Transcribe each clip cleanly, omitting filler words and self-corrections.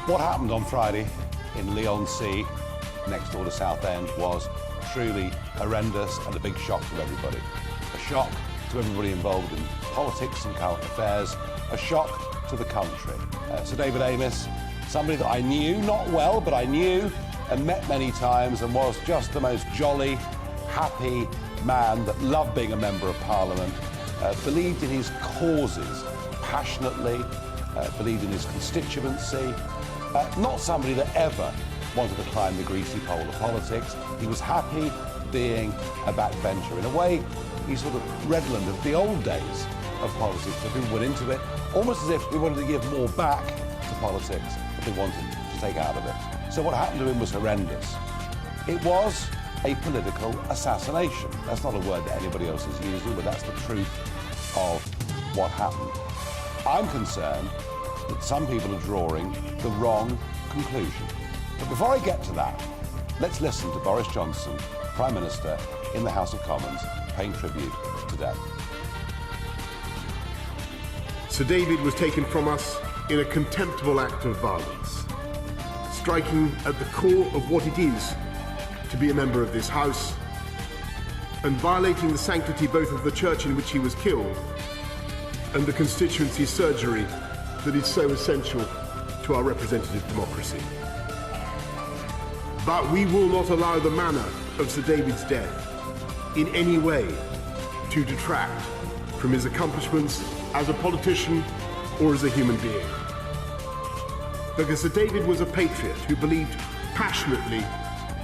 What happened on Friday in Leigh-on-Sea, next door to Southend, was truly horrendous and a big shock to everybody. A shock to everybody involved in politics and current affairs, a shock to the country. Sir David Amess, somebody that I knew, not well, but I knew and met many times, and was just the most jolly, happy man that loved being a member of Parliament, believed in his causes passionately, believed in his constituency, not somebody that ever wanted to climb the greasy pole of politics. He was happy being a backbencher. In a way, he's sort of redolent of the old days of politics, where people went into it almost as if they wanted to give more back to politics than they wanted to take out of it. So what happened to him was horrendous. It was a political assassination. That's not a word that anybody else is using, but that's the truth of what happened. I'm concerned that some people are drawing the wrong conclusion. But before I get to that, let's listen to Boris Johnson, Prime Minister in the House of Commons, paying tribute today. Sir David was taken from us in a contemptible act of violence, striking at the core of what it is to be a member of this House, and violating the sanctity both of the church in which he was killed and the constituency surgery that is so essential to our representative democracy. But we will not allow the manner of Sir David's death in any way to detract from his accomplishments as a politician or as a human being. Because Sir David was a patriot who believed passionately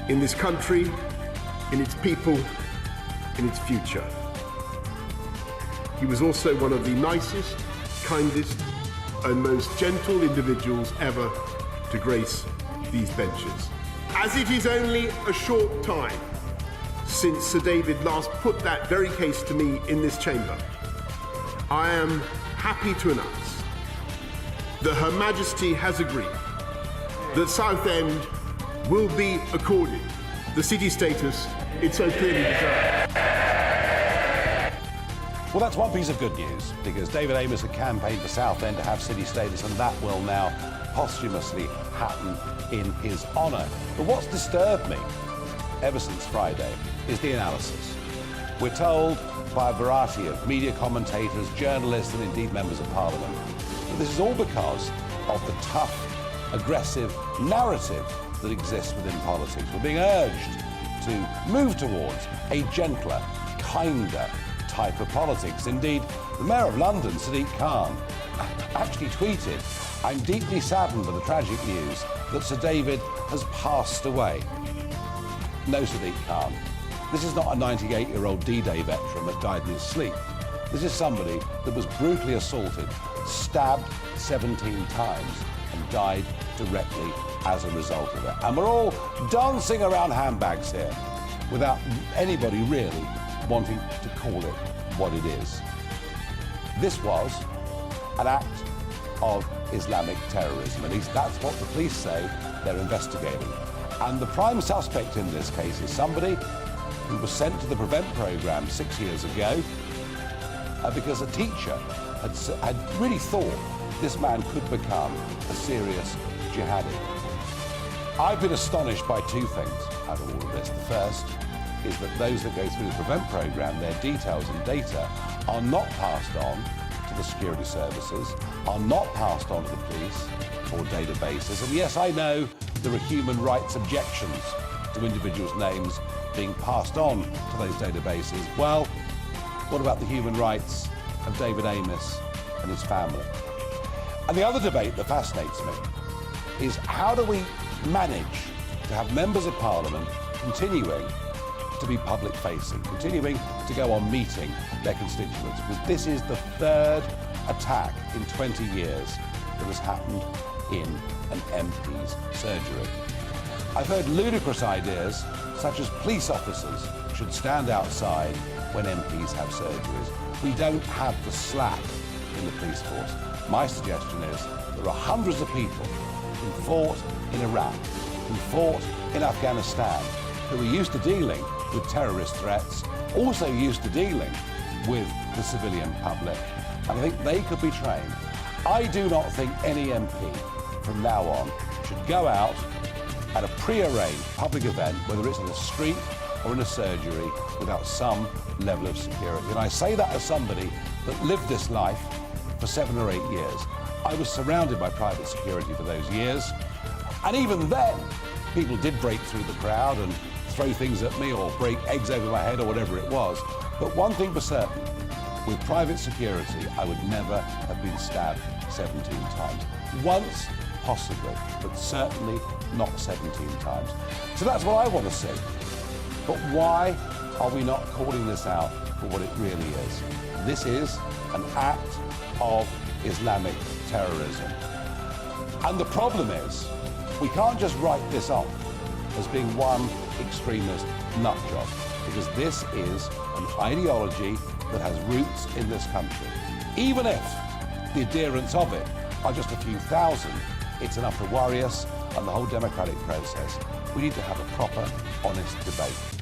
in this country, in its people, in its future. He was also one of the nicest, kindest, and most gentle individuals ever to grace these benches. As it is only a short time since Sir David last put that very case to me in this chamber, I am happy to announce that Her Majesty has agreed that Southend will be accorded the city status it so clearly deserves. Well, that's one piece of good news, because David Amess had campaigned for Southend to have city status, and that will now posthumously happen in his honour. But what's disturbed me ever since Friday is the analysis. We're told by a variety of media commentators, journalists, and indeed members of Parliament that this is all because of the tough, aggressive narrative that exists within politics. We're being urged to move towards a gentler, kinder type of politics. Indeed, the Mayor of London, Sadiq Khan, actually tweeted, "I'm deeply saddened by the tragic news that Sir David has passed away." No, Sadiq Khan, this is not a 98-year-old D-Day veteran that died in his sleep. This is somebody that was brutally assaulted, stabbed 17 times, and died directly as a result of it. And we're all dancing around handbags here without anybody really wanting to call it what it is. This was an act of Islamic terrorism. At least that's what the police say they're investigating. And the prime suspect in this case is somebody who was sent to the PREVENT programme 6 years ago because a teacher had really thought this man could become a serious jihadi. I've been astonished by two things out of all of this. The first is that those that go through the PREVENT programme, their details and data are not passed on to the security services, are not passed on to the police or databases. And yes, I know there are human rights objections to individuals' names being passed on to those databases. Well, what about the human rights of David Amess and his family? And the other debate that fascinates me is, how do we manage to have members of Parliament continuing to be public-facing, continuing to go on meeting their constituents? Because this is the third attack in 20 years that has happened in an MP's surgery. I've heard ludicrous ideas, such as police officers should stand outside when MPs have surgeries. We don't have the slack in the police force. My suggestion is there are hundreds of people who fought in Iraq, who fought in Afghanistan, who are used to dealing with terrorist threats, also used to dealing with the civilian public, and I think they could be trained. I do not think any MP from now on should go out at a pre-arranged public event, whether it's in a street or in a surgery, without some level of security. And I say that as somebody that lived this life for 7 or 8 years. I was surrounded by private security for those years. And even then, people did break through the crowd and throw things at me or break eggs over my head or whatever it was. But one thing for certain, with private security, I would never have been stabbed 17 times. Once, possibly, but certainly not 17 times. So that's what I want to see. But why are we not calling this out for what it really is? This is an act of Islamic terrorism. And the problem is, we can't just write this off as being one extremist nutjob, because this is an ideology that has roots in this country. Even if the adherents of it are just a few thousand, it's enough to worry us and the whole democratic process. We need to have a proper, honest debate.